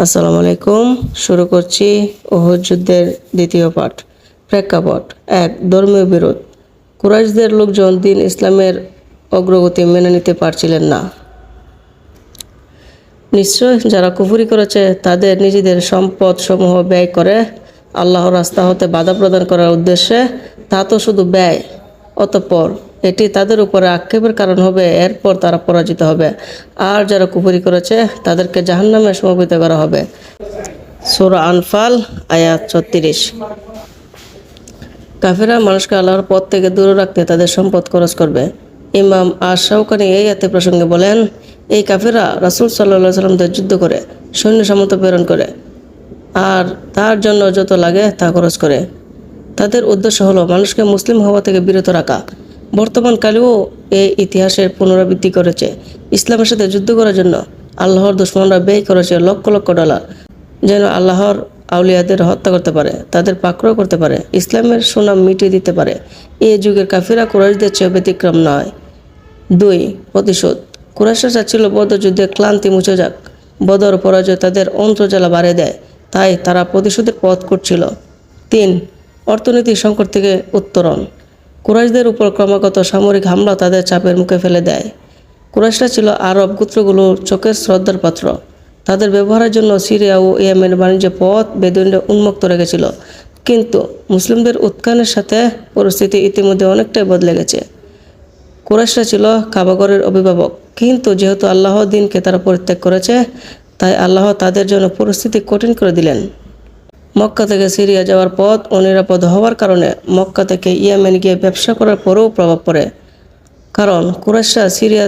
আসসালামু আলাইকুম। শুরু করছি উহুদ যুদ্ধের দ্বিতীয় পাঠ। প্রেক্ষাপট ১। ধর্মীয় বিরোধ। কুরাইশদের লোকজন দিন ইসলামের অগ্রগতি মেনে নিতে পারছিলেন না। নিশ্চয় যারা কুফরি করেছে তাদের নিজেদের সম্পদ সমূহ ব্যয় করে আল্লাহর রাস্তা হতে বাধা প্রদান করার উদ্দেশ্যে, তা তো শুধু ব্যয়। অতঃপর এটি তাদের উপরে আক্ষেপের কারণ হবে, এরপর তারা পরাজিত হবে। আর যারা কুফরি করেছে তাদেরকে জাহান্নামে সমবেত করা হবে। সূরা আনফাল আয়াত ৩৬। কাফেররা মানুষকে আল্লাহর পথ থেকে দূরে রাখতে তাদের সম্পদ খরচ করবে। ইমাম আশ-শাওকানি এই আয়াতের প্রসঙ্গে বলেন, এই কাফেররা রাসূল সাল্লাল্লাহু আলাইহি ওয়াসাল্লাম যুদ্ধ করে, সৈন্য সামন্ত প্রেরণ করে আর তার জন্য যত লাগে তা খরচ করে। তাদের উদ্দেশ্য হলো মানুষকে মুসলিম হওয়া থেকে বিরত রাখা। বর্তমানকালেও এই ইতিহাসের পুনরাবৃত্তি করেছে। ইসলামের সাথে যুদ্ধ করার জন্য আল্লাহর দুশমনরা ব্যয় করেছে লক্ষ লক্ষ ডলার, যেন আল্লাহর আউলিয়াদের হত্যা করতে পারে, তাদের পাকড়াও করতে পারে, ইসলামের সুনাম মিটিয়ে দিতে পারে। এই যুগের কাফিরা কুরাইশদের চেয়ে ব্যতিক্রম নয়। ২. প্রতিশোধ। কুরাইশরা চাচ্ছিল বদর যুদ্ধে ক্লান্তি মুছে যাক। বদর পরাজয় তাদের অন্তর্জ্বালা বাড়িয়ে দেয়, তাই তারা প্রতিশোধের পথ করছিল। ৩. অর্থনৈতিক সংকট থেকে উত্তরণ। কুরাইশদের উপর ক্রমাগত সামরিক হামলা তাদের চাপের মুখে ফেলে দেয়। কুরাইশরা ছিল আরব গোত্রগুলোর চোখের শ্রদ্ধার পাত্র। তাদের ব্যবহারের জন্য সিরিয়া ও ইয়েমেনের বাণিজ্য পথ বেদুইনরা উন্মুক্ত রেখেছিল। কিন্তু মুসলিমদের উৎখানের সাথে পরিস্থিতি ইতিমধ্যে অনেকটাই বদলে গেছে। কুরাইশরা ছিল কাবাগরের অভিভাবক, কিন্তু যেহেতু আল্লাহর দিনকে তারা পরিত্যাগ করেছে, তাই আল্লাহ তাদের জন্য পরিস্থিতি কঠিন করে দিলেন। মক্কা থেকে সিরিয়া যাওয়ার পথ অনিরাপদ হওয়ার কারণে মক্কা থেকে ইয়েমেন গিয়ে ব্যবসা করার পরেও প্রভাব পড়ে। কারণ কুরাইশরা সিরিয়া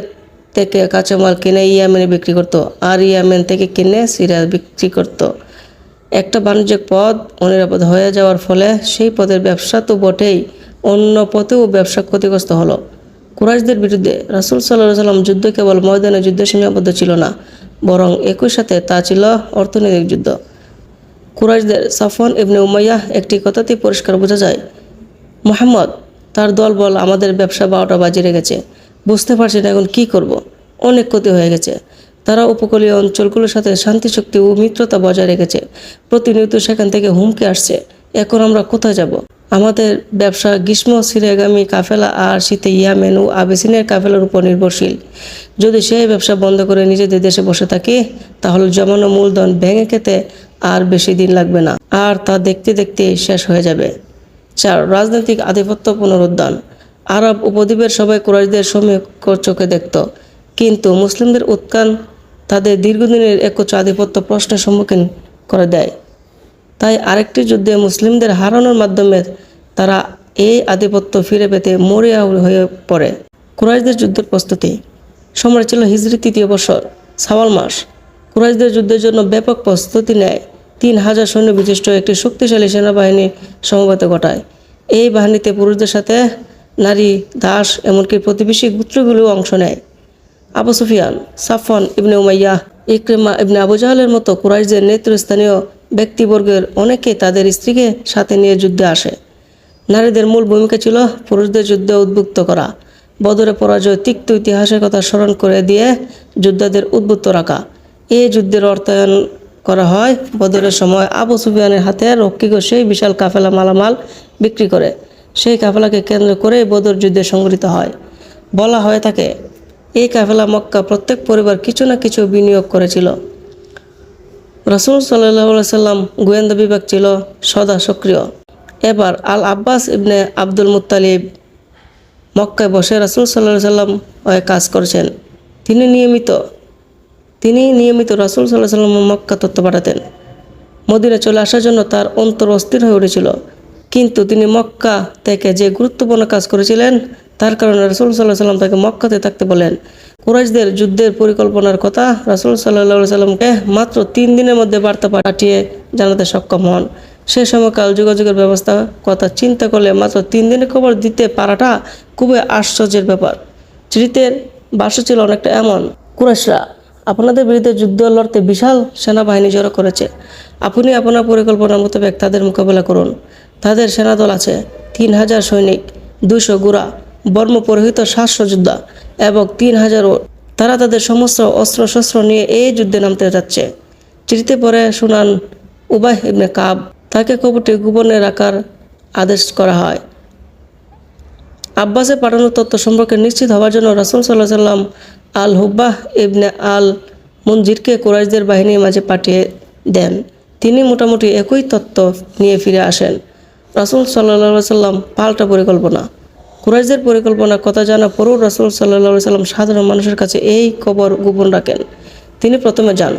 থেকে কাঁচামাল কিনে ইয়েমেনে বিক্রি করত, আর ইয়েমেন থেকে কিনে সিরিয়া বিক্রি করত। একটা বাণিজ্যিক পথ অনিরাপদ হয়ে যাওয়ার ফলে সেই পথের ব্যবসা তো বটেই, অন্য পথেও ব্যবসা ক্ষতিগ্রস্ত হলো। কুরাইশদের বিরুদ্ধে রাসূল সাল্লাল্লাহু আলাইহি ওয়াসাল্লাম যুদ্ধ কেবল ময়দানে যুদ্ধ সীমাবদ্ধ ছিল না, বরং একই সাথে তা ছিল অর্থনৈতিক যুদ্ধ। কুরাইশদের সাফওয়ান ইবনে উমাইয়া একটি কথাতেই পরিষ্কার বোঝা যায়, মুহাম্মদ তার দলবল আমাদের ব্যবসা ১২টা বাজিয়ে রেখেছে, বুঝতে পারছি না এখন কী করব। অনেক ক্ষতি হয়ে গেছে। তারা উপকূলীয় অঞ্চলগুলোর সাথে শান্তি শক্তি ও মিত্রতা বজায় রেখেছে, প্রতিনিয়ত সেখান থেকে হুমকি আসছে। এখন আমরা কোথায় যাব? আমাদের ব্যবসা গ্রীষ্ম সিরিয়াগামী কাফেলা আর শীতে ইয়েমেন ও আবিসিনিয়ার কাফেলার উপর নির্ভরশীল। যদি সেই ব্যবসা বন্ধ করে নিজেদের দেশে বসে থাকি, তাহলে জমানো মূলধন ভেঙে খেতে আর বেশি দিন লাগবে না, আর তা দেখতে দেখতে শেষ হয়ে যাবে। ৪. রাজনৈতিক আধিপত্য পুনরুদ্ধার। আরব উপদ্বীপের সবাই কুরাইশদের সমীকর চোখে দেখত, কিন্তু মুসলিমদের উত্থান তাদের দীর্ঘদিনের একচ্ছ আধিপত্য প্রশ্নের সম্মুখীন করে দেয়। তাই আরেকটি যুদ্ধে মুসলিমদের হারানোর মাধ্যমে তারা এই আধিপত্য ফিরে পেতে মরিয়া হয়ে পড়ে। কুরাইশদের যুদ্ধের প্রস্তুতি। সময় ছিল হিজরি ৩য় বছর, শাওয়াল মাস। কুরাইশদের যুদ্ধের জন্য ব্যাপক প্রস্তুতি নেয়। ৩,০০০ সৈন্য বিশিষ্ট একটি শক্তিশালী সেনাবাহিনী সমবেত ঘটায়। এই বাহিনীতে পুরুষদের সাথে নারী, দাস, এমনকি প্রতিবেশী গোত্রগুলোও অংশ নেয়। আবু সুফিয়ান, সাফওয়ান ইবনে উমাইয়া, ইকরিমা ইবনে আবু জাহলের মতো কুরাইশদের নেতৃস্থানীয় ব্যক্তিবর্গের অনেকে তাদের স্ত্রীকে সাথে নিয়ে যুদ্ধে আসে। নারীদের মূল ভূমিকা ছিল পুরুষদের যুদ্ধে উদ্বুদ্ধ করা। বদরে পরাজয় তিক্ত ইতিহাসের কথা স্মরণ করে দিয়ে যোদ্ধাদের উদ্বুদ্ধ রাখা। এই যুদ্ধের অর্থায়ন করা হয় বদরের সময় আবু সুফিয়ানের হাতে রক্ষী সেই বিশাল কাফেলা মালামাল বিক্রি করে। সেই কাফেলাকে কেন্দ্র করে বদর যুদ্ধে সংঘটিত হয়। বলা হয়ে থাকে, এই কাফেলা মক্কা প্রত্যেক পরিবার কিছু না কিছু বিনিয়োগ করেছিল। রাসূল সাল্লাল্লাহু আলাইহি ওয়াসাল্লাম গোয়েন্দা বিভাগ ছিল সদা সক্রিয়। এবার আল আব্বাস ইবনে আব্দুল মুত্তালিব মক্কায় বসে রাসূল সাল্লাল্লাহু আলাইহি ওয়াসাল্লাম হয়ে কাজ করেছেন। তিনি নিয়মিত রাসূল সাল্লাল্লাহু আলাইহি ওয়াসাল্লাম মক্কা তথ্য পাঠাতেন। মদিনা চলে আসার জন্য তার অন্তর অস্থির হয়ে উঠেছিল, কিন্তু তিনি মক্কা থেকে যে গুরুত্বপূর্ণ কাজ করেছিলেন তার কারণে রাসূল সাল্লাল্লাহু আলাইহি ওয়াসাল্লাম তাকে মক্কাতে থাকতে বলেন। কুরাইশদের যুদ্ধের পরিকল্পনার কথা রাসূল সাল্লাল্লাহু আলাইহি ওয়াসাল্লামকে মাত্র ৩ দিনের মধ্যে বার্তা পাঠিয়ে জানাতে সক্ষম হন। সে সময়কাল যোগাযোগের ব্যবস্থা কথা চিন্তা করলে মাত্র ৩ দিনের খবর দিতে পারাটা খুবই আশ্চর্যের ব্যাপার। চিঠিতে ভাষ্য ছিল অনেকটা এমন, কুরাইশরা আপনাদের বিরুদ্ধে যুদ্ধ লড়তে বিশাল সেনাবাহিনী জড়ো করেছে। আপনি আপনার পরিকল্পনা মোতাবেক তাদের মোকাবেলা করুন। তাদের সেনাদল আছে ৩,০০০ সৈনিক, ২০০ ঘোড়া, বর্ম পরিহিত ৭০০ যোদ্ধা এবং ৩,০০০ ওট। তারা তাদের সমস্ত অস্ত্রশস্ত্র নিয়ে এই যুদ্ধে নামতে যাচ্ছে। চিঠিতে পরে শোনান উবাই ইবনে কাব। তাকে খবরটি গোপনে রাখার আদেশ করা হয়। আব্বাসের পাঠানো তথ্য সম্পর্কে নিশ্চিত হওয়ার জন্য রাসূল সাল্লাল্লাহু আলাইহি ওয়াসাল্লাম আল হুব্বাহ ইবনে আল মুনজিরকে কুরাইশদের বাহিনীর মাঝে পাঠিয়ে দেন। তিনি মোটামুটি একই তথ্য নিয়ে ফিরে আসেন। রাসূল সাল্লাল্লাহু আলাইহি ওয়াসাল্লাম পাল্টা পরিকল্পনা। কুরাইশদের পরিকল্পনার কথা জানা পরেও রাসূল সাল্লাল্লাহু আলাইহি ওয়াসাল্লাম সাধারণ মানুষের কাছে এই খবর গোপন রাখেন। তিনি প্রথমে যান।